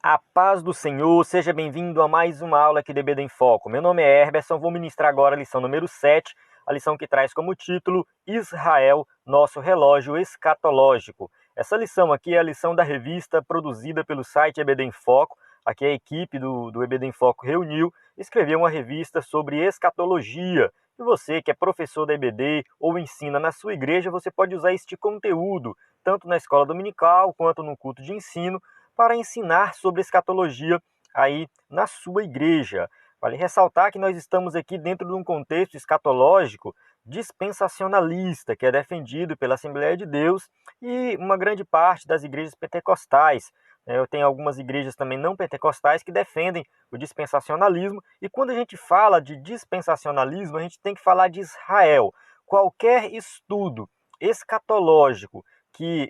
A paz do Senhor, seja bem-vindo a mais uma aula aqui do EBD em Foco. Meu nome é Herberson, vou ministrar agora a lição número 7, a lição que traz como título Israel, nosso relógio escatológico. Essa lição aqui é a lição da revista produzida pelo site EBD em Foco. Aqui a equipe do EBD em Foco reuniu e escreveu uma revista sobre escatologia. E você que é professor da EBD ou ensina na sua igreja, você pode usar este conteúdo, tanto na escola dominical quanto no culto de ensino, para ensinar sobre escatologia aí na sua igreja. Vale ressaltar que nós estamos aqui dentro de um contexto escatológico dispensacionalista, que é defendido pela Assembleia de Deus e uma grande parte das igrejas pentecostais. Eu tenho algumas igrejas também não pentecostais que defendem o dispensacionalismo, e quando a gente fala de dispensacionalismo, a gente tem que falar de Israel. Qualquer estudo escatológico que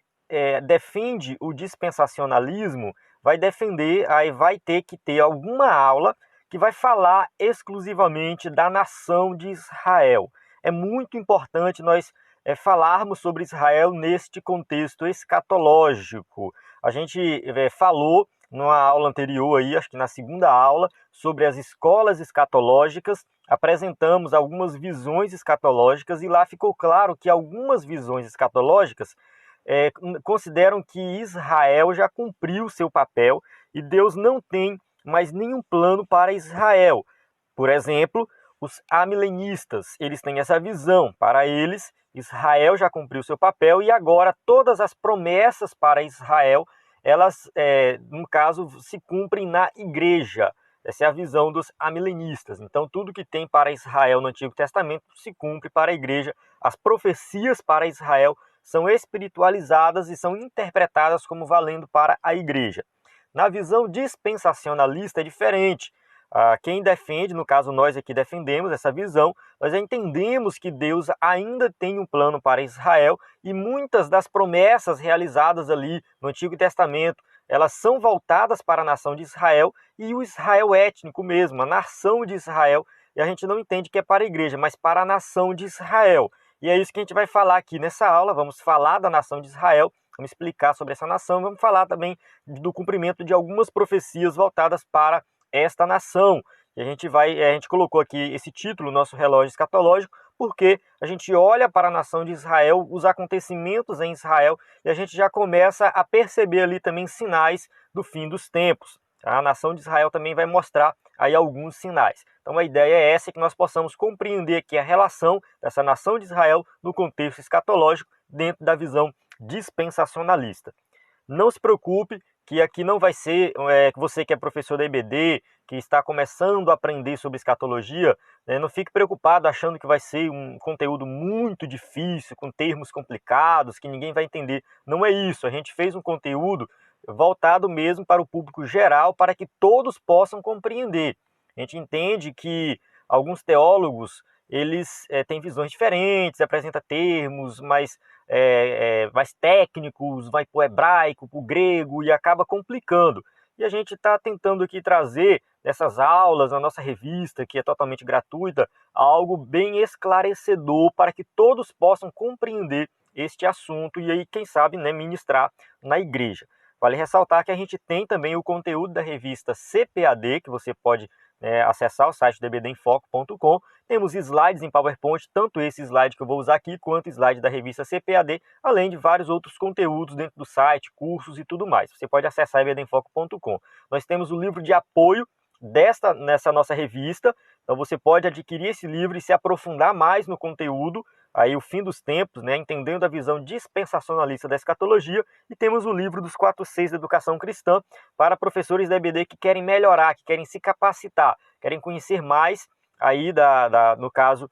defende o dispensacionalismo vai defender, aí vai ter que ter alguma aula que vai falar exclusivamente da nação de Israel. É muito importante nós falarmos sobre Israel neste contexto escatológico. A gente falou numa aula anterior, aí, acho que na segunda aula, sobre as escolas escatológicas, apresentamos algumas visões escatológicas e lá ficou claro que algumas visões escatológicas consideram que Israel já cumpriu seu papel e Deus não tem mais nenhum plano para Israel. Por exemplo, os amilenistas, eles têm essa visão. Para eles, Israel já cumpriu seu papel e agora todas as promessas para Israel, elas, no caso, se cumprem na igreja. Essa é a visão dos amilenistas. Então, tudo que tem para Israel no Antigo Testamento se cumpre para a igreja. As profecias para Israel são espiritualizadas e são interpretadas como valendo para a igreja. Na visão dispensacionalista é diferente. Quem defende, no caso nós aqui defendemos essa visão, nós entendemos que Deus ainda tem um plano para Israel e muitas das promessas realizadas ali no Antigo Testamento, elas são voltadas para a nação de Israel e o Israel étnico mesmo, a nação de Israel, e a gente não entende que é para a igreja, mas para a nação de Israel. E é isso que a gente vai falar aqui nessa aula. Vamos falar da nação de Israel, vamos explicar sobre essa nação, vamos falar também do cumprimento de algumas profecias voltadas para esta nação. E a gente colocou aqui esse título, nosso relógio escatológico, porque a gente olha para a nação de Israel, os acontecimentos em Israel, e a gente já começa a perceber ali também sinais do fim dos tempos. A nação de Israel também vai mostrar aí alguns sinais. Então a ideia é essa, que nós possamos compreender aqui a relação dessa nação de Israel no contexto escatológico dentro da visão dispensacionalista. Não se preocupe que aqui não vai ser você que é professor da EBD, que está começando a aprender sobre escatologia, não fique preocupado achando que vai ser um conteúdo muito difícil, com termos complicados, que ninguém vai entender. Não é isso, a gente fez um conteúdo voltado mesmo para o público geral, para que todos possam compreender. A gente entende que alguns teólogos, eles têm visões diferentes, apresentam termos mais técnicos, vai para o hebraico, para o grego, e acaba complicando. E a gente está tentando aqui trazer nessas aulas, na nossa revista, que é totalmente gratuita, algo bem esclarecedor para que todos possam compreender este assunto e aí, quem sabe, ministrar na igreja. Vale ressaltar que a gente tem também o conteúdo da revista CPAD, que você pode acessar o site do ebdenfoco.com. Temos slides em PowerPoint, tanto esse slide que eu vou usar aqui, quanto o slide da revista CPAD, além de vários outros conteúdos dentro do site, cursos e tudo mais. Você pode acessar ebdenfoco.com. Nós temos o livro de apoio nessa nossa revista, então você pode adquirir esse livro e se aprofundar mais no conteúdo, aí o fim dos tempos, entendendo a visão dispensacionalista da escatologia, e temos o livro dos 4 Cs da educação cristã para professores da EBD que querem melhorar, que querem se capacitar, querem conhecer mais aí no caso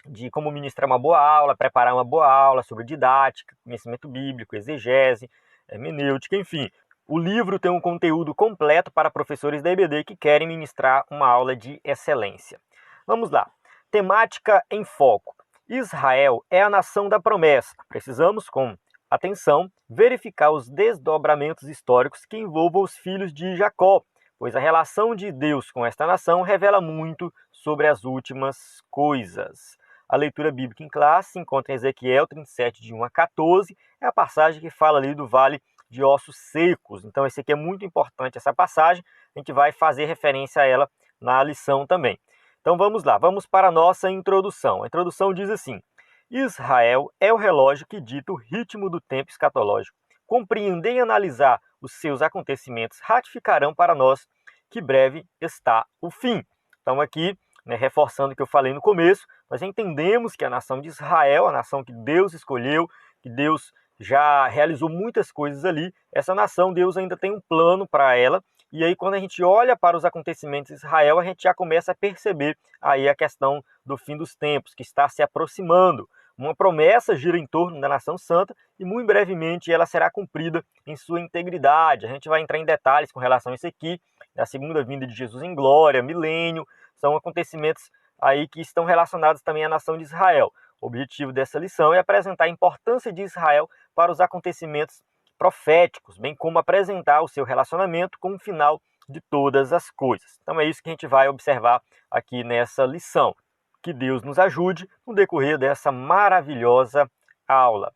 de como ministrar uma boa aula, preparar uma boa aula sobre didática, conhecimento bíblico, exegese, hermenêutica, enfim. O livro tem um conteúdo completo para professores da EBD que querem ministrar uma aula de excelência. Vamos lá. Temática em foco. Israel é a nação da promessa. Precisamos, com atenção, verificar os desdobramentos históricos que envolvam os filhos de Jacó, pois a relação de Deus com esta nação revela muito sobre as últimas coisas. A leitura bíblica em classe se encontra em Ezequiel 37, de 1 a 14, é a passagem que fala ali do vale de ossos secos. Então esse aqui é muito importante, essa passagem, a gente vai fazer referência a ela na lição também. Então vamos lá, vamos para a nossa introdução. A introdução diz assim: Israel é o relógio que dita o ritmo do tempo escatológico. Compreender e analisar os seus acontecimentos ratificarão para nós que breve está o fim. Então aqui, reforçando o que eu falei no começo, nós entendemos que a nação de Israel, a nação que Deus escolheu, que Deus já realizou muitas coisas ali, essa nação, Deus ainda tem um plano para ela, e aí quando a gente olha para os acontecimentos de Israel, a gente já começa a perceber aí a questão do fim dos tempos, que está se aproximando. Uma promessa gira em torno da nação santa e muito brevemente ela será cumprida em sua integridade. A gente vai entrar em detalhes com relação a isso aqui, a segunda vinda de Jesus em glória, milênio, são acontecimentos aí que estão relacionados também à nação de Israel. O objetivo dessa lição é apresentar a importância de Israel para os acontecimentos proféticos, bem como apresentar o seu relacionamento com o final de todas as coisas. Então é isso que a gente vai observar aqui nessa lição. Que Deus nos ajude no decorrer dessa maravilhosa aula.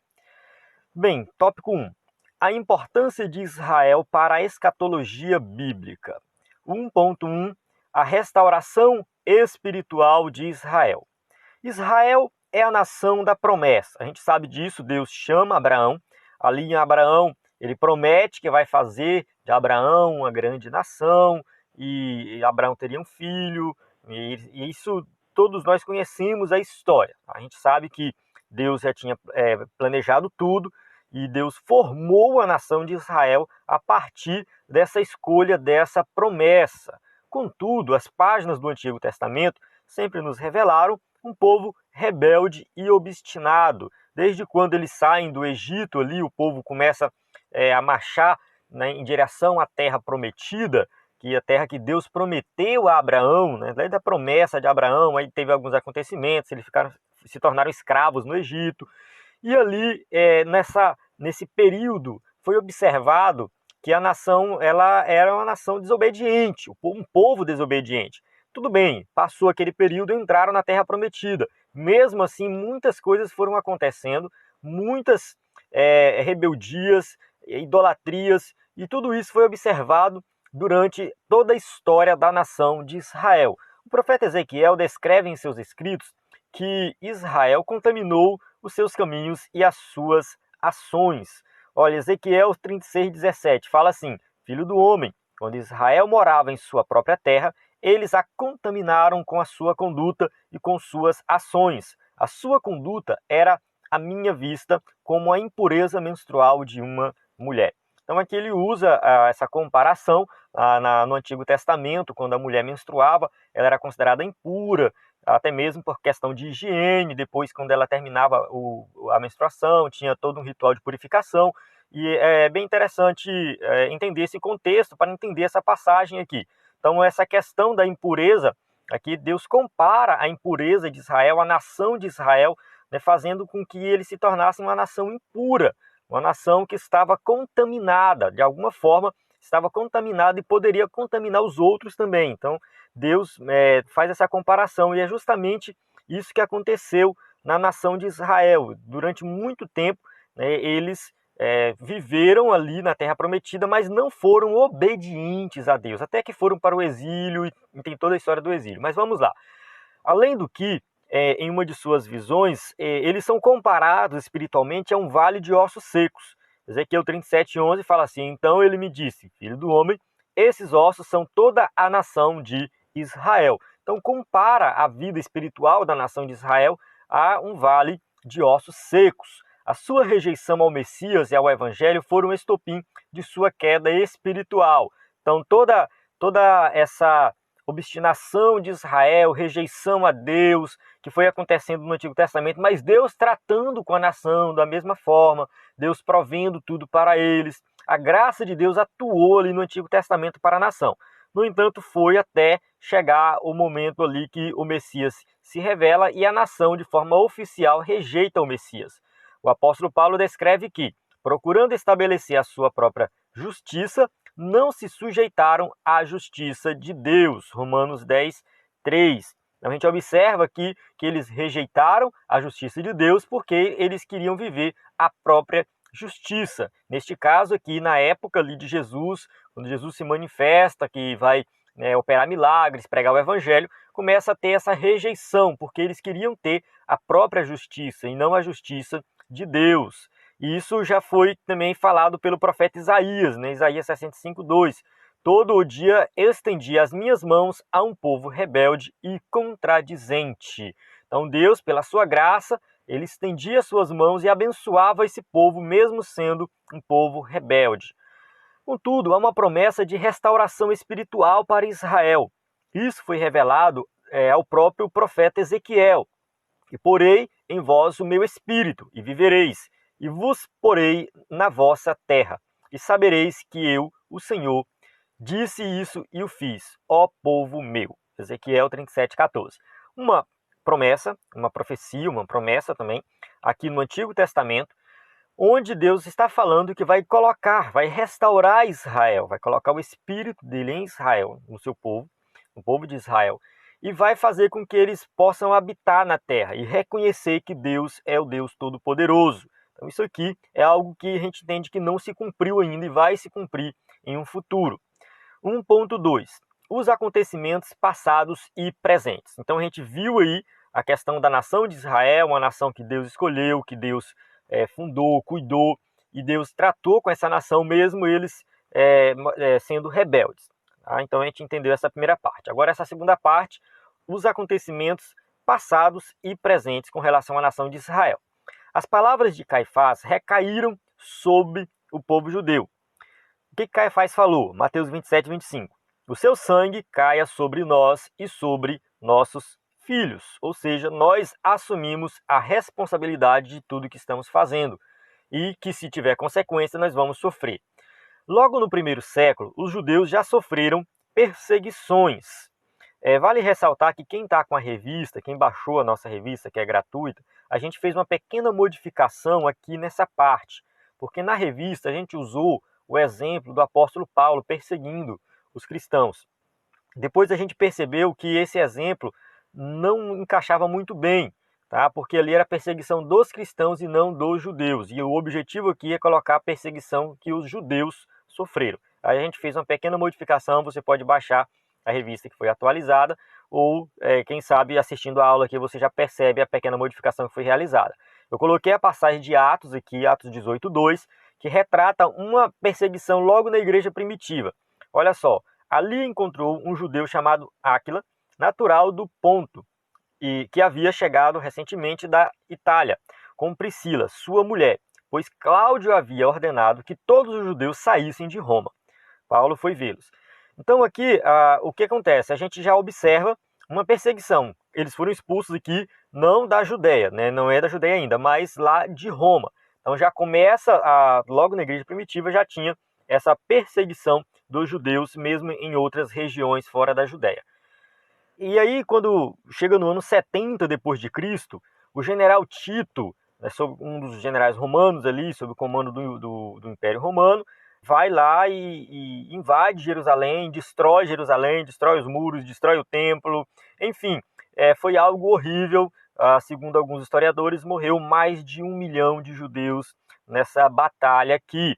Bem, tópico 1. A importância de Israel para a escatologia bíblica. 1.1. A restauração espiritual de Israel. Israel é a nação da promessa. A gente sabe disso, Deus chama Abraão. Ali em Abraão, ele promete que vai fazer de Abraão uma grande nação, e Abraão teria um filho, e isso todos nós conhecemos a história. A gente sabe que Deus já tinha planejado tudo, e Deus formou a nação de Israel a partir dessa escolha, dessa promessa. Contudo, as páginas do Antigo Testamento sempre nos revelaram um povo rebelde e obstinado. Desde quando eles saem do Egito, ali o povo começa a marchar, né, em direção à terra prometida, que é a terra que Deus prometeu a Abraão, né, desde a promessa de Abraão, aí teve alguns acontecimentos, eles se tornaram escravos no Egito. E ali, nesse período, foi observado que a nação ela era uma nação desobediente, um povo desobediente. Tudo bem, passou aquele período e entraram na Terra Prometida. Mesmo assim, muitas coisas foram acontecendo, muitas rebeldias, idolatrias, e tudo isso foi observado durante toda a história da nação de Israel. O profeta Ezequiel descreve em seus escritos que Israel contaminou os seus caminhos e as suas ações. Olha, Ezequiel 36:17 fala assim: Filho do homem, quando Israel morava em sua própria terra, eles a contaminaram com a sua conduta e com suas ações. A sua conduta era à minha vista como a impureza menstrual de uma mulher. Então aqui ele usa essa comparação no Antigo Testamento, quando a mulher menstruava, ela era considerada impura, até mesmo por questão de higiene. Depois, quando ela terminava a menstruação, tinha todo um ritual de purificação. E é bem interessante entender esse contexto para entender essa passagem aqui. Então, essa questão da impureza, aqui Deus compara a impureza de Israel, a nação de Israel, né, fazendo com que eles se tornassem uma nação impura, uma nação que estava contaminada, de alguma forma estava contaminada e poderia contaminar os outros também. Então, Deus faz essa comparação, e é justamente isso que aconteceu na nação de Israel. Durante muito tempo, né, eles viveram ali na Terra Prometida, mas não foram obedientes a Deus, até que foram para o exílio, e tem toda a história do exílio. Mas vamos lá. Além do que, em uma de suas visões, eles são comparados espiritualmente a um vale de ossos secos. Ezequiel 37:11 fala assim: Então ele me disse, filho do homem, esses ossos são toda a nação de Israel. Então compara a vida espiritual da nação de Israel a um vale de ossos secos. A sua rejeição ao Messias e ao Evangelho foram o estopim de sua queda espiritual. Então toda essa obstinação de Israel, rejeição a Deus, que foi acontecendo no Antigo Testamento, mas Deus tratando com a nação da mesma forma, Deus provendo tudo para eles. A graça de Deus atuou ali no Antigo Testamento para a nação. No entanto, foi até chegar o momento ali que o Messias se revela e a nação, de forma oficial, rejeita o Messias. O apóstolo Paulo descreve que, procurando estabelecer a sua própria justiça, não se sujeitaram à justiça de Deus. Romanos 10:3. A gente observa aqui que eles rejeitaram a justiça de Deus porque eles queriam viver a própria justiça. Neste caso aqui, na época ali de Jesus, quando Jesus se manifesta, que vai operar milagres, pregar o evangelho, começa a ter essa rejeição, porque eles queriam ter a própria justiça e não a justiça de Deus. E isso já foi também falado pelo profeta Isaías, né? Isaías 65:2. Todo o dia estendi as minhas mãos a um povo rebelde e contradizente. Então Deus, pela sua graça, ele estendia suas mãos e abençoava esse povo, mesmo sendo um povo rebelde. Contudo, há uma promessa de restauração espiritual para Israel. Isso foi revelado ao próprio profeta Ezequiel. E porei em vós o meu espírito, e vivereis, e vos porei na vossa terra, e sabereis que eu, o Senhor, disse isso e o fiz, ó povo meu. Ezequiel 37:14. Uma promessa, uma profecia, uma promessa também, aqui no Antigo Testamento, onde Deus está falando que vai colocar, vai restaurar Israel, vai colocar o espírito dele em Israel, no seu povo, no povo de Israel, e vai fazer com que eles possam habitar na terra e reconhecer que Deus é o Deus Todo-Poderoso. Então isso aqui é algo que a gente entende que não se cumpriu ainda e vai se cumprir em um futuro. 1.2. Os acontecimentos passados e presentes. Então a gente viu aí a questão da nação de Israel, uma nação que Deus escolheu, que Deus fundou, cuidou, e Deus tratou com essa nação mesmo eles sendo rebeldes. Tá? Então a gente entendeu essa primeira parte. Agora essa segunda parte, os acontecimentos passados e presentes com relação à nação de Israel. As palavras de Caifás recaíram sobre o povo judeu. O que Caifás falou? Mateus 27:25. O seu sangue caia sobre nós e sobre nossos filhos. Ou seja, nós assumimos a responsabilidade de tudo que estamos fazendo e que, se tiver consequência, nós vamos sofrer. Logo no primeiro século, os judeus já sofreram perseguições. Vale ressaltar que quem está com a revista, quem baixou a nossa revista, que é gratuita, a gente fez uma pequena modificação aqui nessa parte, porque na revista a gente usou o exemplo do apóstolo Paulo perseguindo os cristãos. Depois a gente percebeu que esse exemplo não encaixava muito bem, tá? Porque ali era a perseguição dos cristãos e não dos judeus. E o objetivo aqui é colocar a perseguição que os judeus sofreram. Aí a gente fez uma pequena modificação, você pode baixar a revista que foi atualizada, ou quem sabe assistindo a aula aqui você já percebe a pequena modificação que foi realizada. Eu coloquei a passagem de Atos aqui, Atos 18:2, que retrata uma perseguição logo na igreja primitiva. Olha só, ali encontrou um judeu chamado Áquila, natural do Ponto, e que havia chegado recentemente da Itália, com Priscila, sua mulher, pois Cláudio havia ordenado que todos os judeus saíssem de Roma. Paulo foi vê-los. Então aqui, o que acontece? A gente já observa uma perseguição. Eles foram expulsos aqui, não da Judéia, né? Não é da Judéia ainda, mas lá de Roma. Então já começa, logo na igreja primitiva, já tinha essa perseguição dos judeus, mesmo em outras regiões fora da Judéia. E aí, quando chega no ano 70 depois de Cristo, o general Tito, um dos generais romanos ali, sob o comando do Império Romano, vai lá e invade Jerusalém, destrói os muros, destrói o templo, enfim, foi algo horrível. Segundo alguns historiadores, morreu mais de 1 milhão de judeus nessa batalha aqui.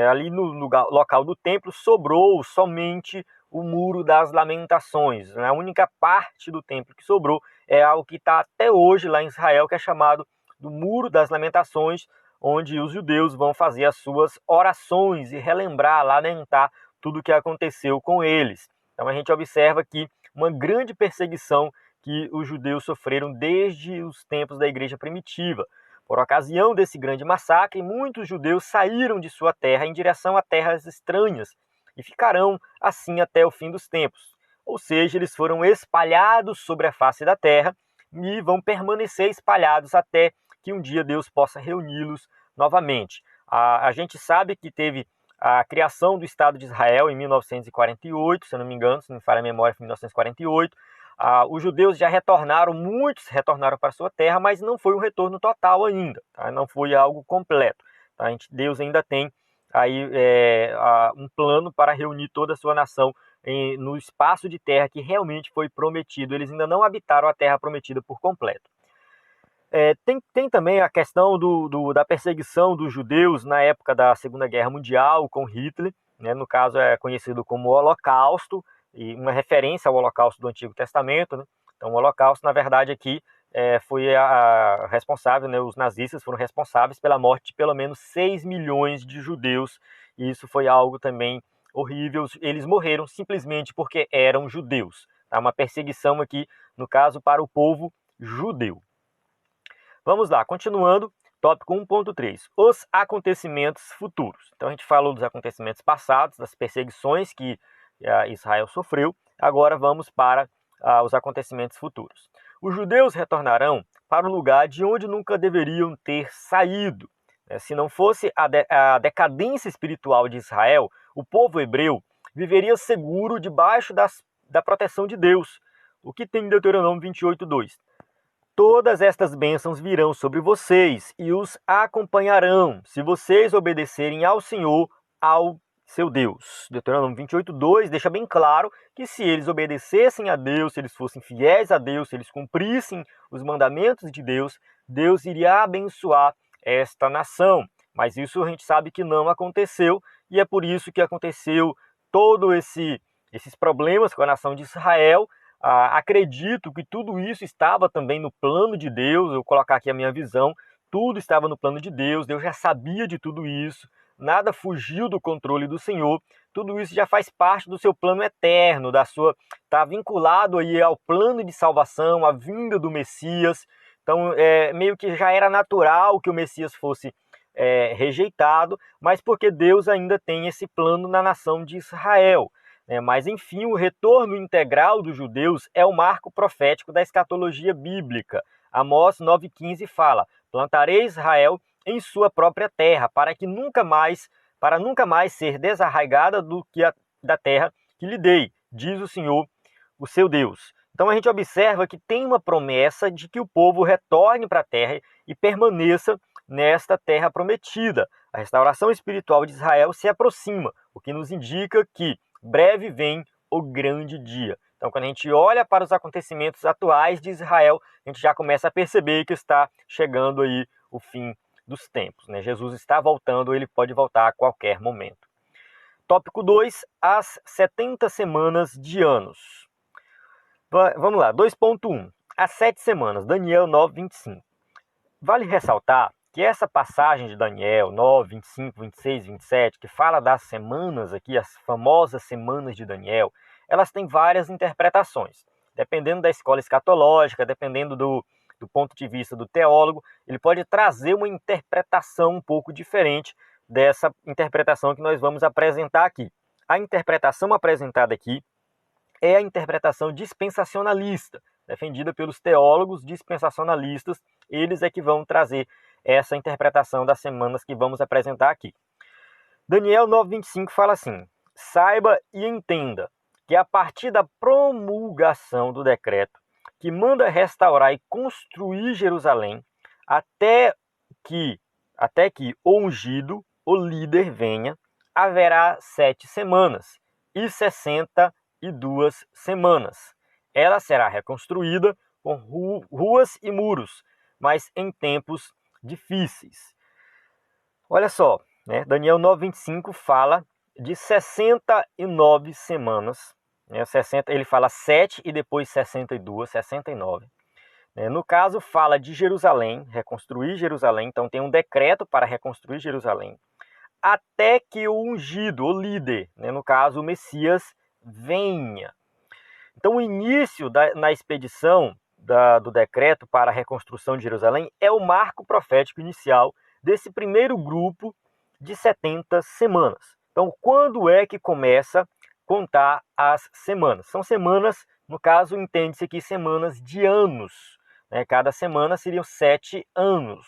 Ali no local do templo sobrou somente o Muro das Lamentações. A única parte do templo que sobrou é algo que está até hoje lá em Israel, que é chamado do Muro das Lamentações, onde os judeus vão fazer as suas orações e relembrar, lamentar tudo o que aconteceu com eles. Então a gente observa aqui uma grande perseguição que os judeus sofreram desde os tempos da igreja primitiva. Por ocasião desse grande massacre, muitos judeus saíram de sua terra em direção a terras estranhas e ficarão assim até o fim dos tempos. Ou seja, eles foram espalhados sobre a face da terra e vão permanecer espalhados até que um dia Deus possa reuni-los novamente. A gente sabe que teve a criação do Estado de Israel em 1948, se eu não me engano, se não me falha a memória, foi em 1948. Os judeus já retornaram, muitos retornaram para sua terra, mas não foi um retorno total ainda, tá? Não foi algo completo. Tá? Deus ainda tem aí um plano para reunir toda a sua nação no espaço de terra que realmente foi prometido. Eles ainda não habitaram a terra prometida por completo. Tem também a questão da perseguição dos judeus na época da Segunda Guerra Mundial com Hitler, né? No caso é conhecido como Holocausto, e uma referência ao Holocausto do Antigo Testamento, né? Então o Holocausto, na verdade, aqui foi a responsável, né? Os nazistas foram responsáveis pela morte de pelo menos 6 milhões de judeus, e isso foi algo também horrível. Eles morreram simplesmente porque eram judeus. Tá? Uma perseguição aqui, no caso, para o povo judeu. Vamos lá, continuando, tópico 1.3, os acontecimentos futuros. Então a gente falou dos acontecimentos passados, das perseguições que Israel sofreu, agora vamos para os acontecimentos futuros. Os judeus retornarão para o lugar de onde nunca deveriam ter saído. Se não fosse a decadência espiritual de Israel, o povo hebreu viveria seguro debaixo da proteção de Deus. O que tem em Deuteronômio 28:2? Todas estas bênçãos virão sobre vocês e os acompanharão, se vocês obedecerem ao Senhor, ao seu Deus. Deuteronômio 28:2 deixa bem claro que se eles obedecessem a Deus, se eles fossem fiéis a Deus, se eles cumprissem os mandamentos de Deus, Deus iria abençoar esta nação. Mas isso a gente sabe que não aconteceu, e é por isso que aconteceu todos esses problemas com a nação de Israel. Acredito que tudo isso estava também no plano de Deus. Eu vou colocar aqui a minha visão, tudo estava no plano de Deus, Deus já sabia de tudo isso, nada fugiu do controle do Senhor, tudo isso já faz parte do seu plano eterno, está vinculado aí ao plano de salvação, à vinda do Messias. Então, meio que já era natural que o Messias fosse rejeitado, mas porque Deus ainda tem esse plano na nação de Israel. Mas, enfim, o retorno integral dos judeus é o marco profético da escatologia bíblica. Amós 9,15 fala: plantarei Israel em sua própria terra, para nunca mais ser desarraigada da terra que lhe dei, diz o Senhor, o seu Deus. Então a gente observa que tem uma promessa de que o povo retorne para a terra e permaneça nesta terra prometida. A restauração espiritual de Israel se aproxima, o que nos indica que breve vem o grande dia. Então, quando a gente olha para os acontecimentos atuais de Israel, a gente já começa a perceber que está chegando aí o fim dos tempos, né? Jesus está voltando, ele pode voltar a qualquer momento. Tópico 2, as 70 semanas de anos. Vamos lá, 2.1. As 7 semanas, Daniel 9:25. Vale ressaltar que essa passagem de Daniel 9, 25, 26, 27, que fala das semanas aqui, as famosas semanas de Daniel, elas têm várias interpretações. Dependendo da escola escatológica, dependendo do ponto de vista do teólogo, ele pode trazer uma interpretação um pouco diferente dessa interpretação que nós vamos apresentar aqui. A interpretação apresentada aqui é a interpretação dispensacionalista, defendida pelos teólogos dispensacionalistas. Eles é que vão trazer essa interpretação das semanas que vamos apresentar aqui. Daniel 9:25 fala assim: saiba e entenda que a partir da promulgação do decreto que manda restaurar e construir Jerusalém, até que o ungido, o líder, venha, haverá 7 semanas e 62 semanas. Ela será reconstruída com ruas e muros, mas em tempos difíceis. Olha só, né? Daniel 9:25 fala de 69 semanas. Né? 60, ele fala 7 e depois 62, 69. No caso, fala de Jerusalém, reconstruir Jerusalém. Então tem um decreto para reconstruir Jerusalém, até que o ungido, o líder, né? No caso o Messias, venha. Então o início na expedição do decreto para a reconstrução de Jerusalém é o marco profético inicial desse primeiro grupo de 70 semanas. Então, quando é que começa a contar as semanas? São semanas, no caso, entende-se aqui semanas de anos. Né? Cada semana seriam 7 anos.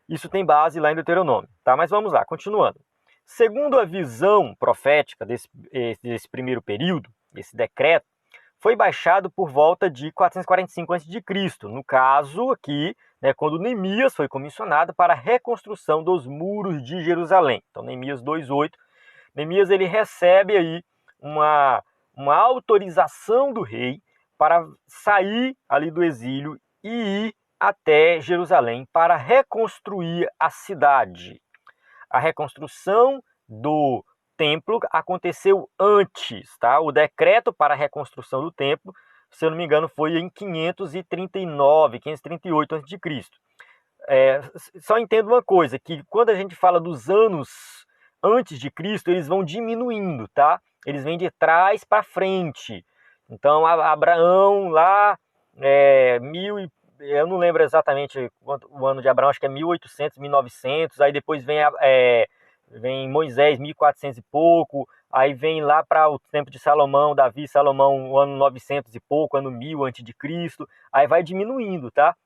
Isso tem base lá em Deuteronômio. Tá? Mas vamos lá, continuando. Segundo a visão profética desse primeiro período, esse decreto foi baixado por volta de 445 a.C., no caso aqui, né, quando Neemias foi comissionado para a reconstrução dos muros de Jerusalém. Então, Neemias 2:8, Neemias ele recebe aí uma autorização do rei para sair ali do exílio e ir até Jerusalém para reconstruir a cidade. A reconstrução do templo aconteceu antes, tá? O decreto para a reconstrução do templo, se eu não me engano, foi em 539, 538 a.C. Só entendo uma coisa, que quando a gente fala dos anos antes de Cristo, eles vão diminuindo, tá? Eles vêm de trás para frente. Então, Abraão lá, eu não lembro exatamente o ano de Abraão, acho que é 1800, 1900, aí depois vem Moisés, 1400 e pouco, aí vem lá para o tempo de Salomão, Davi, Salomão, o ano 900 e pouco, ano 1000 antes de Cristo, aí vai diminuindo, tá?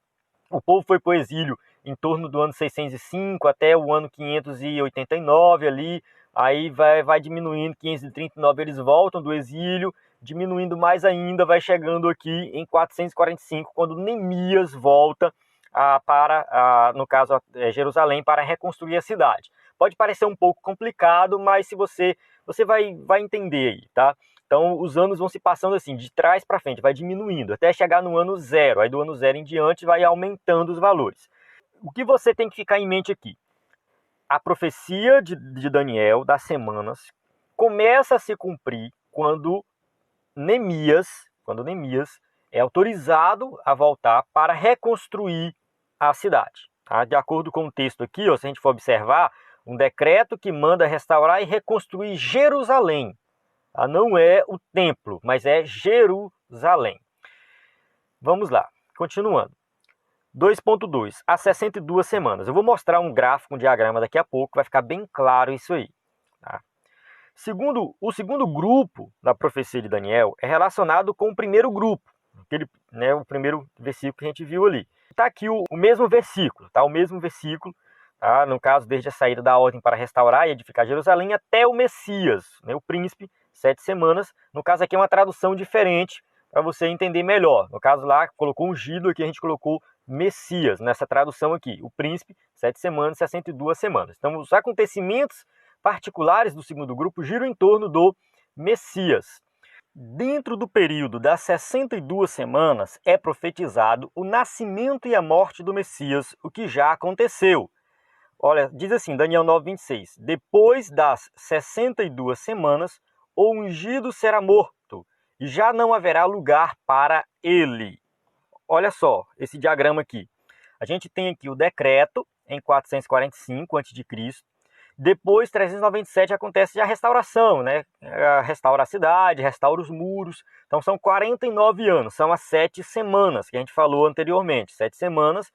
O povo foi para o exílio em torno do ano 605 até o ano 589 ali, aí vai diminuindo, 539 eles voltam do exílio, diminuindo mais ainda, vai chegando aqui em 445, quando Neemias volta no caso, Jerusalém, para reconstruir a cidade. Pode parecer um pouco complicado, mas se você vai entender aí, tá? Então, os anos vão se passando assim, de trás para frente, vai diminuindo, até chegar no ano zero. Aí, do ano zero em diante, vai aumentando os valores. O que você tem que ficar em mente aqui? A profecia de Daniel, das semanas, começa a se cumprir quando Neemias é autorizado a voltar para reconstruir a cidade. Tá? De acordo com o texto aqui, se a gente for observar, um decreto que manda restaurar e reconstruir Jerusalém. Não é o templo, mas é Jerusalém. Vamos lá, continuando. 2.2, há 62 semanas. Eu vou mostrar um gráfico, um diagrama daqui a pouco, vai ficar bem claro isso aí. Tá? O segundo grupo da profecia de Daniel é relacionado com o primeiro grupo, o primeiro versículo que a gente viu ali. Está aqui o mesmo versículo, tá? O mesmo versículo, tá? No caso, desde a saída da ordem para restaurar e edificar Jerusalém até o Messias, o príncipe, 7 semanas. No caso aqui é uma tradução diferente para você entender melhor. No caso lá, colocou ungido, aqui a gente colocou Messias, nessa tradução aqui. O príncipe, 7 semanas, 62 semanas. Então, os acontecimentos particulares do segundo grupo giram em torno do Messias. Dentro do período das 62 semanas é profetizado o nascimento e a morte do Messias, o que já aconteceu. Olha, diz assim, Daniel 9:26, depois das 62 semanas, o ungido será morto, e já não haverá lugar para ele. Olha só, esse diagrama aqui. A gente tem aqui o decreto, em 445 a.C., depois, 397, acontece a restauração, né? Restaura a cidade, restaura os muros. Então, são 49 anos, são as 7 semanas que a gente falou anteriormente, 7 semanas.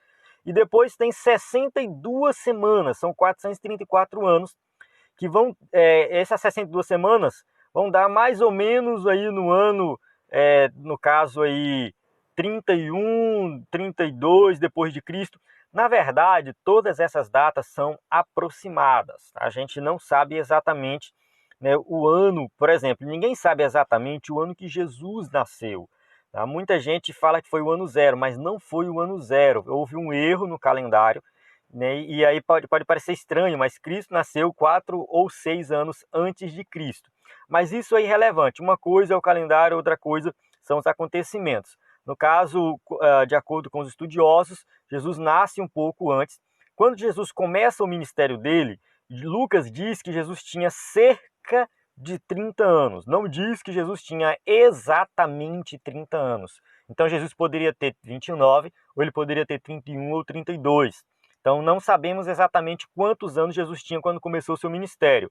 E depois tem 62 semanas, são 434 anos, que essas 62 semanas vão dar mais ou menos aí no ano, no caso aí, 31, 32 depois de Cristo. Na verdade, todas essas datas são aproximadas. A gente não sabe exatamente, né, o ano, por exemplo, ninguém sabe exatamente o ano que Jesus nasceu. Tá? Muita gente fala que foi o ano zero, mas não foi o ano zero. Houve um erro no calendário, né, e aí pode parecer estranho, mas Cristo nasceu 4 ou 6 anos antes de Cristo. Mas isso é irrelevante. Uma coisa é o calendário, outra coisa são os acontecimentos. No caso, de acordo com os estudiosos, Jesus nasce um pouco antes. Quando Jesus começa o ministério dele, Lucas diz que Jesus tinha cerca de 30 anos. Não diz que Jesus tinha exatamente 30 anos. Então, Jesus poderia ter 29, ou ele poderia ter 31 ou 32. Então, não sabemos exatamente quantos anos Jesus tinha quando começou o seu ministério.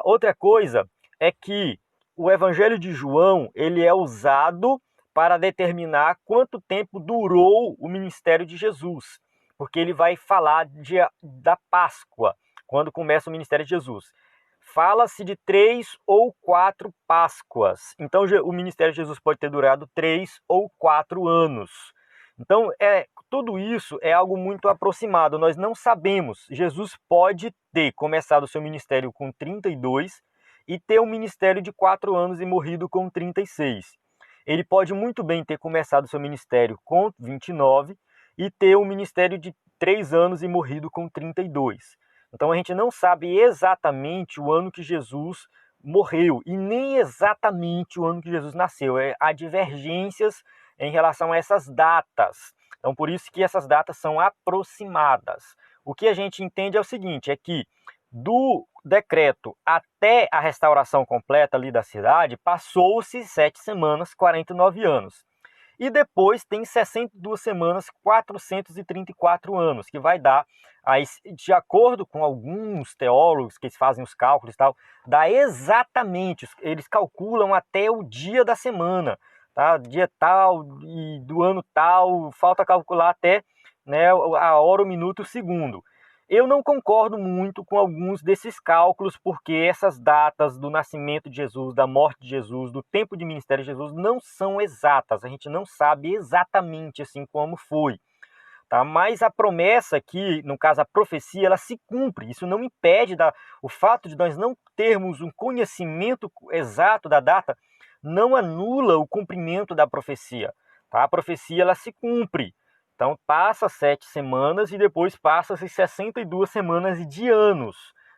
Outra coisa é que o Evangelho de João ele é usado para determinar quanto tempo durou o ministério de Jesus, porque ele vai falar da Páscoa, quando começa o ministério de Jesus. Fala-se de 3 ou 4 Páscoas. Então, o ministério de Jesus pode ter durado 3 ou 4 anos. Então, tudo isso é algo muito aproximado. Nós não sabemos. Jesus pode ter começado o seu ministério com 32 e ter um ministério de 4 anos e morrido com 36. Ele pode muito bem ter começado o seu ministério com 29 e ter um ministério de 3 anos e morrido com 32. Então a gente não sabe exatamente o ano que Jesus morreu e nem exatamente o ano que Jesus nasceu. Há divergências em relação a essas datas. Então, por isso que essas datas são aproximadas. O que a gente entende é o seguinte, é que do decreto até a restauração completa ali da cidade, passou-se 7 semanas, 49 anos. E depois tem 62 semanas, 434 anos, que vai dar, aí, de acordo com alguns teólogos que fazem os cálculos e tal, dá exatamente, eles calculam até o dia da semana, tá? Dia tal e do ano tal, falta calcular até, né, a hora, o minuto, o segundo. Eu não concordo muito com alguns desses cálculos, porque essas datas do nascimento de Jesus, da morte de Jesus, do tempo de ministério de Jesus não são exatas. A gente não sabe exatamente assim como foi. Tá? Mas a promessa aqui, no caso a profecia, ela se cumpre. Isso não impede o fato de nós não termos um conhecimento exato da data, não anula o cumprimento da profecia. Tá? A profecia ela se cumpre. Então passa 7 semanas e depois passa-se 62 semanas de anos.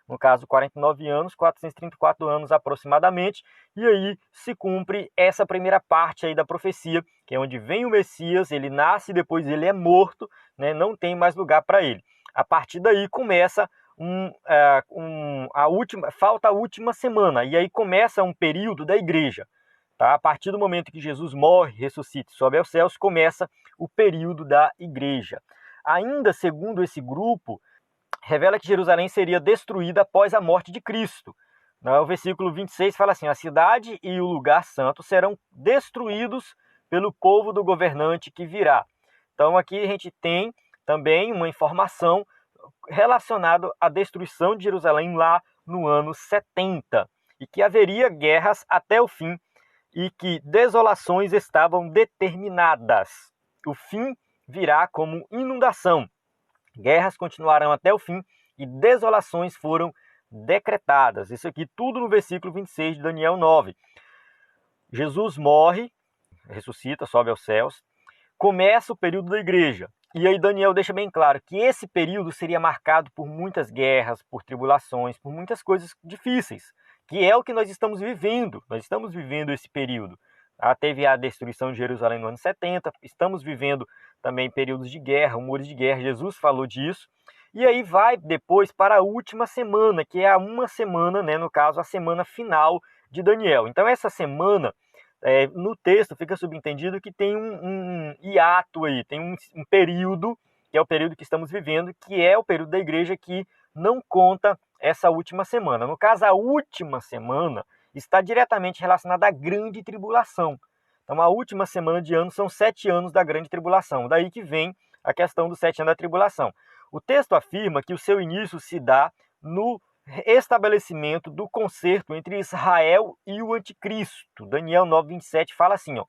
No caso, 49 anos, 434 anos aproximadamente. E aí se cumpre essa primeira parte aí da profecia, que é onde vem o Messias, ele nasce, depois ele é morto, né, não tem mais lugar para ele. A partir daí começa falta a última semana, e aí começa um período da igreja. Tá? A partir do momento que Jesus morre, ressuscita e sobe aos céus, começa o período da igreja. Ainda segundo esse grupo, revela que Jerusalém seria destruída após a morte de Cristo. O versículo 26 fala assim, a cidade e o lugar santo serão destruídos pelo povo do governante que virá. Então aqui a gente tem também uma informação relacionada à destruição de Jerusalém lá no ano 70, e que haveria guerras até o fim, e que desolações estavam determinadas. O fim virá como inundação. Guerras continuarão até o fim e desolações foram decretadas. Isso aqui tudo no versículo 26 de Daniel 9. Jesus morre, ressuscita, sobe aos céus, começa o período da igreja. E aí Daniel deixa bem claro que esse período seria marcado por muitas guerras, por tribulações, por muitas coisas difíceis, que é o que nós estamos vivendo. Nós estamos vivendo esse período. Teve a destruição de Jerusalém no ano 70, estamos vivendo também períodos de guerra, rumores de guerra, Jesus falou disso. E aí vai depois para a última semana, que é uma semana, né, no caso, a semana final de Daniel. Então essa semana, no texto fica subentendido que tem um hiato aí, tem um período, que é o período que estamos vivendo, que é o período da igreja que não conta essa última semana. No caso, a última semana está diretamente relacionada à grande tribulação. Então, a última semana de ano são 7 anos da grande tribulação. Daí que vem a questão dos 7 anos da tribulação. O texto afirma que o seu início se dá no estabelecimento do concerto entre Israel e o anticristo. Daniel 9:27 fala assim, ó,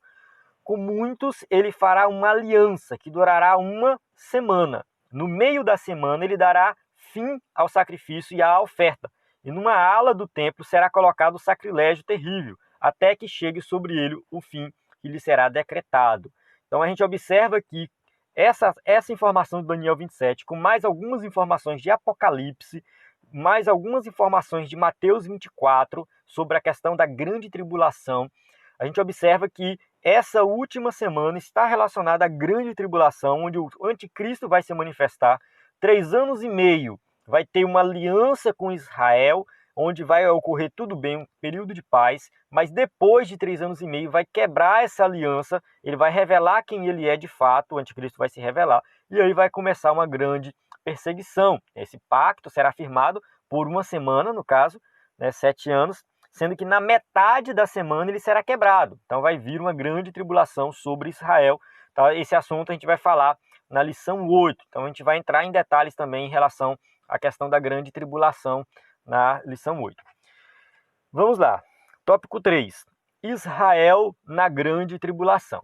com muitos ele fará uma aliança que durará uma semana. No meio da semana ele dará fim ao sacrifício e à oferta. E numa ala do templo será colocado o sacrilégio terrível, até que chegue sobre ele o fim que lhe será decretado. Então a gente observa que essa informação de Daniel 27, com mais algumas informações de Apocalipse, mais algumas informações de Mateus 24, sobre a questão da grande tribulação, a gente observa que essa última semana está relacionada à grande tribulação, onde o anticristo vai se manifestar. 3 anos e meio vai ter uma aliança com Israel, onde vai ocorrer tudo bem, um período de paz, mas depois de 3 anos e meio vai quebrar essa aliança, ele vai revelar quem ele é de fato, o anticristo vai se revelar, e aí vai começar uma grande perseguição. Esse pacto será firmado por uma semana, no caso, 7 anos, sendo que na metade da semana ele será quebrado. Então vai vir uma grande tribulação sobre Israel. Tá? Esse assunto a gente vai falar na lição 8. Então a gente vai entrar em detalhes também em relação à questão da grande tribulação na lição 8. Vamos lá. Tópico 3. Israel na grande tribulação.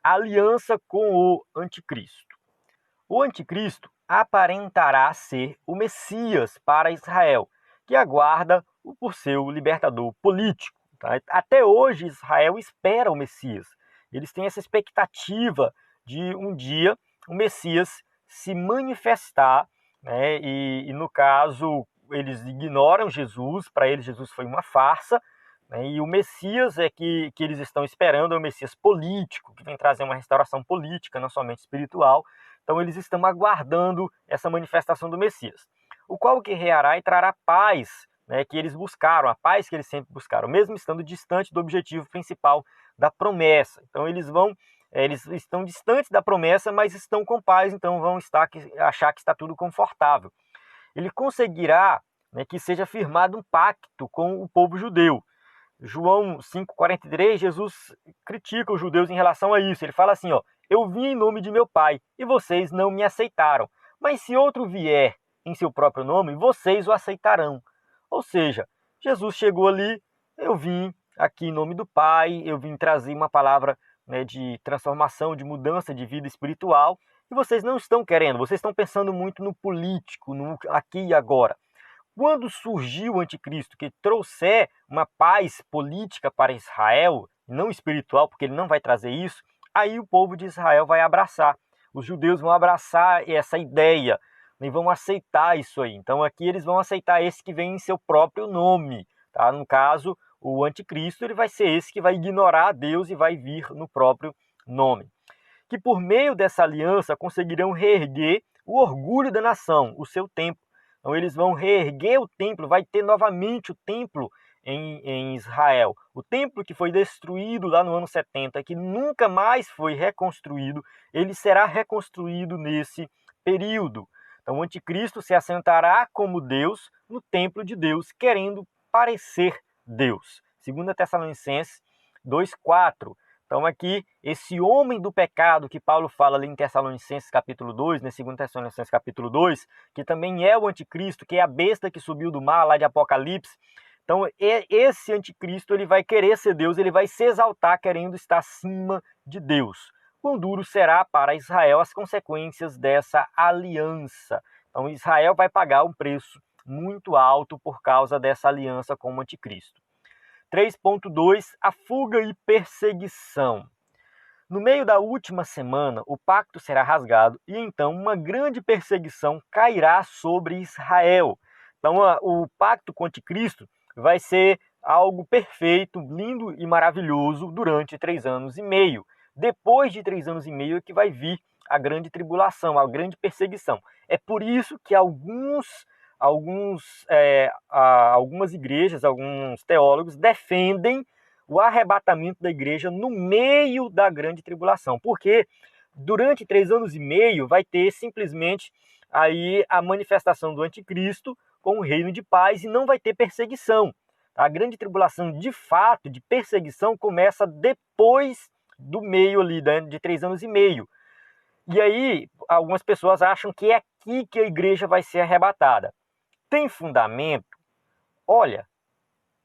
Aliança com o anticristo. O anticristo aparentará ser o Messias para Israel, que aguarda por seu libertador político. Tá? Até hoje Israel espera o Messias. Eles têm essa expectativa de um dia o Messias se manifestar, né? E no caso eles ignoram Jesus, para eles Jesus foi uma farsa, né? E o Messias que eles estão esperando é o Messias político, que vem trazer uma restauração política, não somente espiritual. Então eles estão aguardando essa manifestação do Messias, o qual guerreará e trará paz, né, que eles buscaram, a paz que eles sempre buscaram, mesmo estando distante do objetivo principal da promessa. Então eles estão distantes da promessa, mas estão com paz, então vão achar que está tudo confortável. Ele conseguirá, né, que seja firmado um pacto com o povo judeu. João 5,43, Jesus critica os judeus em relação a isso. Ele fala assim, ó, eu vim em nome de meu Pai e vocês não me aceitaram. Mas se outro vier em seu próprio nome, vocês o aceitarão. Ou seja, Jesus chegou ali, eu vim aqui em nome do Pai, eu vim trazer uma palavra, né, de transformação, de mudança de vida espiritual, e vocês não estão querendo, vocês estão pensando muito no político, no aqui e agora. Quando surgiu o anticristo, que trouxer uma paz política para Israel, não espiritual, porque ele não vai trazer isso, aí o povo de Israel vai abraçar. Os judeus vão abraçar essa ideia e vão aceitar isso aí. Então aqui eles vão aceitar esse que vem em seu próprio nome. Tá? No caso, o anticristo ele vai ser esse que vai ignorar Deus e vai vir no próprio nome. Que por meio dessa aliança conseguirão reerguer o orgulho da nação, o seu templo. Então eles vão reerguer o templo, vai ter novamente o templo em Israel. O templo que foi destruído lá no ano 70, que nunca mais foi reconstruído, ele será reconstruído nesse período. Então o anticristo se assentará como Deus no templo de Deus, querendo parecer Deus. 2 Tessalonicenses 2,4. Então aqui, esse homem do pecado que Paulo fala ali em Tessalonicenses capítulo 2, né, 2 Tessalonicenses capítulo 2, que também é o anticristo, que é a besta que subiu do mar lá de Apocalipse. Então esse anticristo ele vai querer ser Deus, ele vai se exaltar querendo estar acima de Deus. Quão duro será para Israel as consequências dessa aliança. Então Israel vai pagar um preço muito alto por causa dessa aliança com o anticristo. 3.2, a fuga e perseguição. No meio da última semana, o pacto será rasgado e então uma grande perseguição cairá sobre Israel. Então o pacto com o anticristo vai ser algo perfeito, lindo e maravilhoso durante 3 anos e meio. Depois de 3 anos e meio é que vai vir a grande tribulação, a grande perseguição. É por isso que algumas igrejas, alguns teólogos defendem o arrebatamento da igreja no meio da grande tribulação, porque durante 3 anos e meio vai ter simplesmente aí a manifestação do anticristo com o reino de paz e não vai ter perseguição. A grande tribulação, de fato, de perseguição, começa depois do meio ali, de 3 anos e meio. E aí algumas pessoas acham que é aqui que a igreja vai ser arrebatada. Tem fundamento? Olha,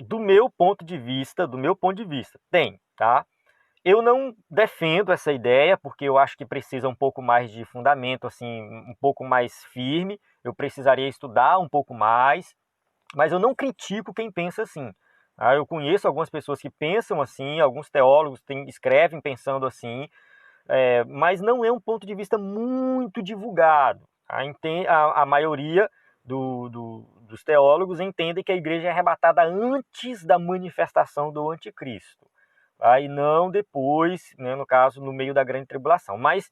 do meu ponto de vista, tem, tá? Eu não defendo essa ideia, porque eu acho que precisa um pouco mais de fundamento, assim, um pouco mais firme. Eu precisaria estudar um pouco mais, mas eu não critico quem pensa assim. Tá? Eu conheço algumas pessoas que pensam assim, alguns teólogos escrevem pensando assim, mas não é um ponto de vista muito divulgado. Tá? A maioria dos teólogos entendem que a igreja é arrebatada antes da manifestação do anticristo, tá? E não depois, né, no caso, no meio da grande tribulação. Mas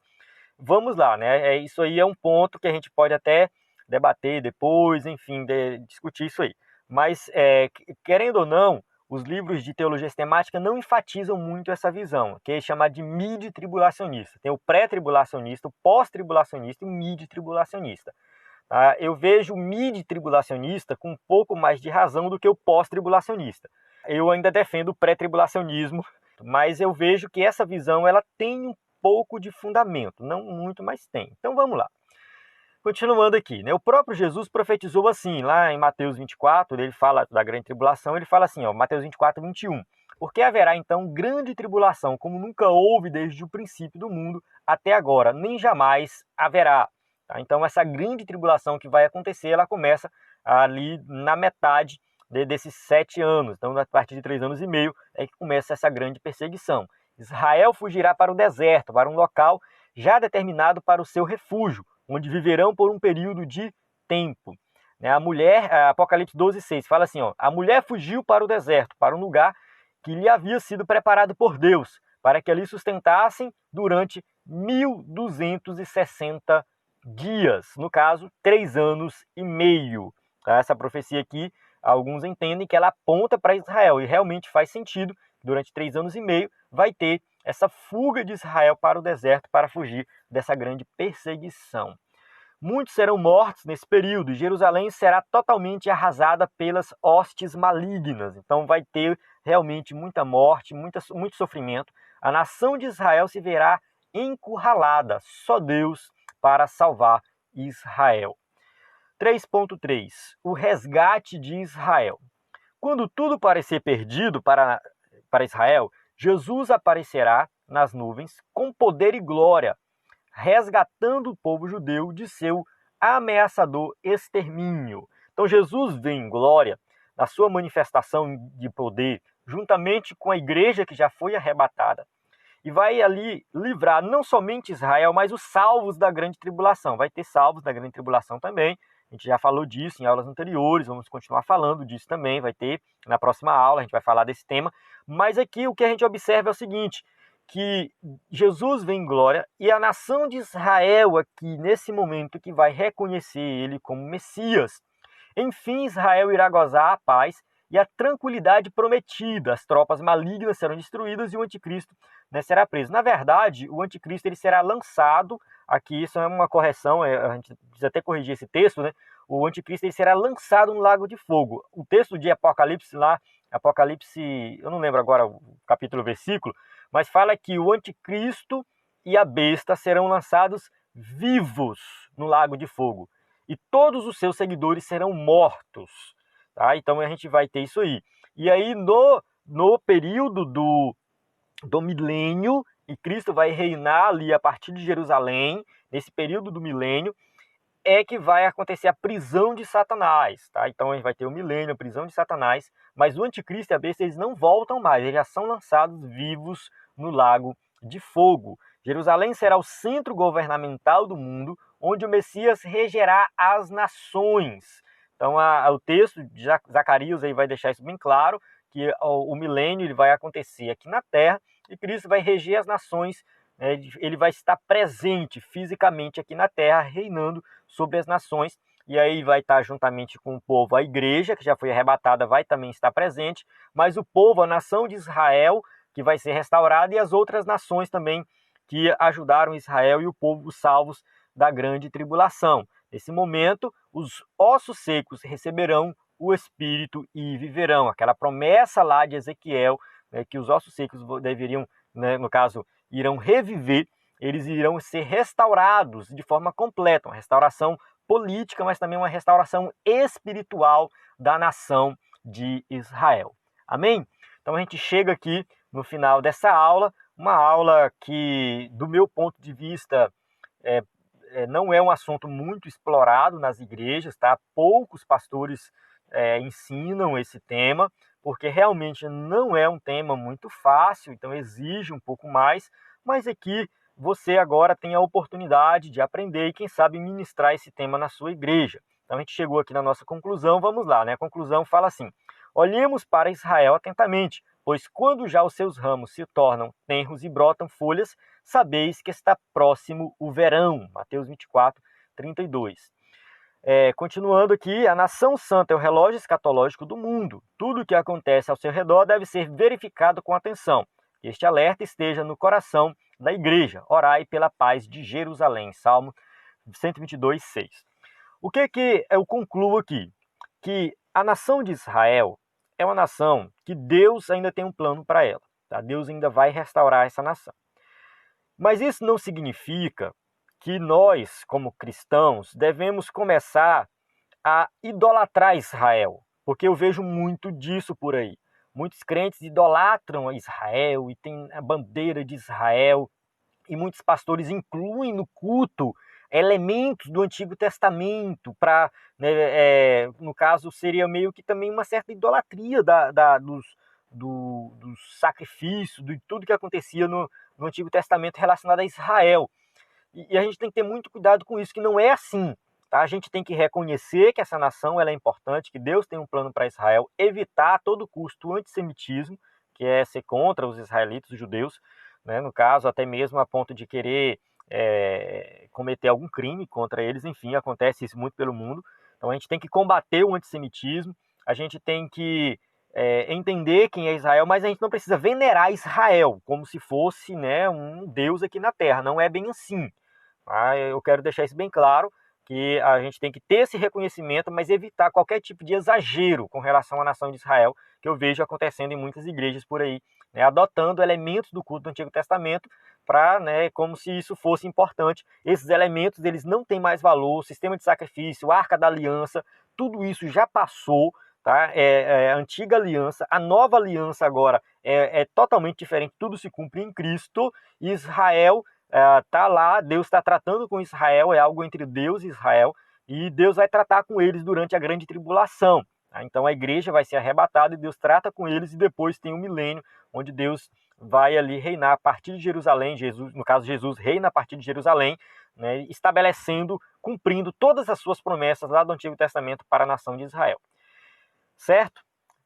vamos lá, né? Isso aí é um ponto que a gente pode até debater depois, enfim, discutir isso aí. Mas, querendo ou não, os livros de teologia sistemática não enfatizam muito essa visão, que é chamada de mid-tribulacionista. Tem o pré-tribulacionista, o pós-tribulacionista e o mid-tribulacionista. Eu vejo o mid-tribulacionista com um pouco mais de razão do que o pós-tribulacionista. Eu ainda defendo o pré-tribulacionismo, mas eu vejo que essa visão ela tem um pouco de fundamento, não muito, mas tem. Então vamos lá. Continuando aqui, né? O próprio Jesus profetizou assim, lá em Mateus 24, ele fala da grande tribulação, ele fala assim, ó, Mateus 24, 21. Porque haverá então grande tribulação, como nunca houve desde o princípio do mundo até agora, nem jamais haverá. Tá? Então essa grande tribulação que vai acontecer, ela começa ali na metade desses 7 anos. Então a partir de 3 anos e meio é que começa essa grande perseguição. Israel fugirá para o deserto, para um local já determinado para o seu refúgio, onde viverão por um período de tempo. A mulher, Apocalipse 12,6, fala assim, ó, a mulher fugiu para o deserto, para um lugar que lhe havia sido preparado por Deus, para que ali sustentassem durante 1260 dias, no caso, 3 anos e meio. Tá? Essa profecia aqui, alguns entendem que ela aponta para Israel, e realmente faz sentido. Durante 3 anos e meio vai ter essa fuga de Israel para o deserto para fugir dessa grande perseguição. Muitos serão mortos nesse período e Jerusalém será totalmente arrasada pelas hostes malignas. Então vai ter realmente muita morte, muito sofrimento. A nação de Israel se verá encurralada. Só Deus para salvar Israel. 3.3. O resgate de Israel. Quando tudo parecer perdido para Israel, Jesus aparecerá nas nuvens com poder e glória, resgatando o povo judeu de seu ameaçador extermínio. Então Jesus vem em glória, na sua manifestação de poder, juntamente com a igreja que já foi arrebatada, e vai ali livrar não somente Israel, mas os salvos da grande tribulação. Vai ter salvos da grande tribulação também. A gente já falou disso em aulas anteriores, vamos continuar falando disso também, vai ter na próxima aula, a gente vai falar desse tema. Mas aqui o que a gente observa é o seguinte, que Jesus vem em glória e a nação de Israel aqui, nesse momento, que vai reconhecer ele como Messias. Enfim, Israel irá gozar a paz e a tranquilidade prometida. As tropas malignas serão destruídas e o anticristo, né, será preso. Na verdade, o anticristo ele será lançado, aqui isso é uma correção, a gente precisa até corrigir esse texto, né? O anticristo ele será lançado no lago de fogo. O texto de Apocalipse lá, Apocalipse, eu não lembro agora o capítulo, o versículo, mas fala que o anticristo e a besta serão lançados vivos no lago de fogo. E todos os seus seguidores serão mortos. Tá? Então a gente vai ter isso aí. E aí no período do milênio, e Cristo vai reinar ali a partir de Jerusalém, nesse período do milênio, é que vai acontecer a prisão de Satanás. Tá? Então a gente vai ter o milênio, a prisão de Satanás, mas o anticristo e a besta eles não voltam mais, eles já são lançados vivos no lago de fogo. Jerusalém será o centro governamental do mundo, onde o Messias regerá as nações. Então o texto de Zacarias aí vai deixar isso bem claro, que o milênio ele vai acontecer aqui na Terra e Cristo vai reger as nações, né? Ele vai estar presente fisicamente aqui na Terra, reinando sobre as nações, e aí vai estar juntamente com o povo, a igreja, que já foi arrebatada, vai também estar presente, mas o povo, a nação de Israel, que vai ser restaurada, e as outras nações também que ajudaram Israel e o povo salvos da grande tribulação. Nesse momento, os ossos secos receberão o Espírito e viverão. Aquela promessa lá de Ezequiel, né, que os ossos secos deveriam, né, no caso, irão reviver, eles irão ser restaurados de forma completa, uma restauração política, mas também uma restauração espiritual da nação de Israel. Amém? Então a gente chega aqui no final dessa aula, uma aula que, do meu ponto de vista, não é um assunto muito explorado nas igrejas, tá? Poucos pastores ensinam esse tema, porque realmente não é um tema muito fácil, então exige um pouco mais, mas aqui você agora tem a oportunidade de aprender e quem sabe ministrar esse tema na sua igreja. Então a gente chegou aqui na nossa conclusão, vamos lá, né? A conclusão fala assim: olhemos para Israel atentamente, pois quando já os seus ramos se tornam tenros e brotam folhas, sabeis que está próximo o verão. Mateus 24, 32. Continuando aqui, a nação santa é o relógio escatológico do mundo. Tudo o que acontece ao seu redor deve ser verificado com atenção. Que este alerta esteja no coração da igreja. Orai pela paz de Jerusalém. Salmo 122, 6. O que eu concluo aqui? Que a nação de Israel é uma nação que Deus ainda tem um plano para ela. Tá? Deus ainda vai restaurar essa nação. Mas isso não significa que nós, como cristãos, devemos começar a idolatrar Israel, porque eu vejo muito disso por aí. Muitos crentes idolatram Israel e tem a bandeira de Israel, e muitos pastores incluem no culto elementos do Antigo Testamento para, né, no caso, seria meio que também uma certa idolatria dos sacrifícios, de tudo que acontecia no Antigo Testamento relacionado a Israel. E a gente tem que ter muito cuidado com isso, que não é assim. Tá? A gente tem que reconhecer que essa nação ela é importante, que Deus tem um plano para Israel, evitar a todo custo o antissemitismo, que é ser contra os israelitas, os judeus, né, no caso, até mesmo a ponto de querer cometer algum crime contra eles. Enfim, acontece isso muito pelo mundo. Então a gente tem que combater o antissemitismo, a gente tem que entender quem é Israel, mas a gente não precisa venerar Israel como se fosse, né, um Deus aqui na Terra. Não é bem assim. Tá? Eu quero deixar isso bem claro, que a gente tem que ter esse reconhecimento, mas evitar qualquer tipo de exagero com relação à nação de Israel, que eu vejo acontecendo em muitas igrejas por aí, né, adotando elementos do culto do Antigo Testamento para, né, como se isso fosse importante. Esses elementos, eles não têm mais valor, o sistema de sacrifício, a Arca da Aliança, tudo isso já passou, tá? A antiga aliança, a nova aliança agora é totalmente diferente, tudo se cumpre em Cristo. Israel tá lá, Deus está tratando com Israel, é algo entre Deus e Israel, e Deus vai tratar com eles durante a grande tribulação. Tá? Então a igreja vai ser arrebatada e Deus trata com eles, e depois tem o milênio, onde Deus vai ali reinar a partir de Jerusalém. Jesus, no caso, Jesus reina a partir de Jerusalém, né, estabelecendo, cumprindo todas as suas promessas lá do Antigo Testamento para a nação de Israel. Certo?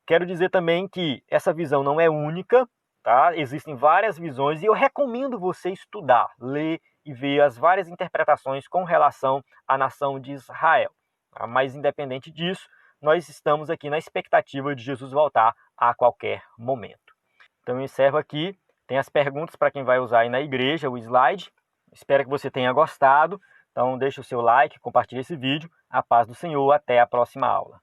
Quero dizer também que essa visão não é única, tá? Existem várias visões e eu recomendo você estudar, ler e ver as várias interpretações com relação à nação de Israel. Tá? Mas independente disso, nós estamos aqui na expectativa de Jesus voltar a qualquer momento. Então eu encerro aqui. Tem as perguntas para quem vai usar aí na igreja, o slide. Espero que você tenha gostado. Então deixe o seu like, compartilhe esse vídeo. A paz do Senhor, até a próxima aula.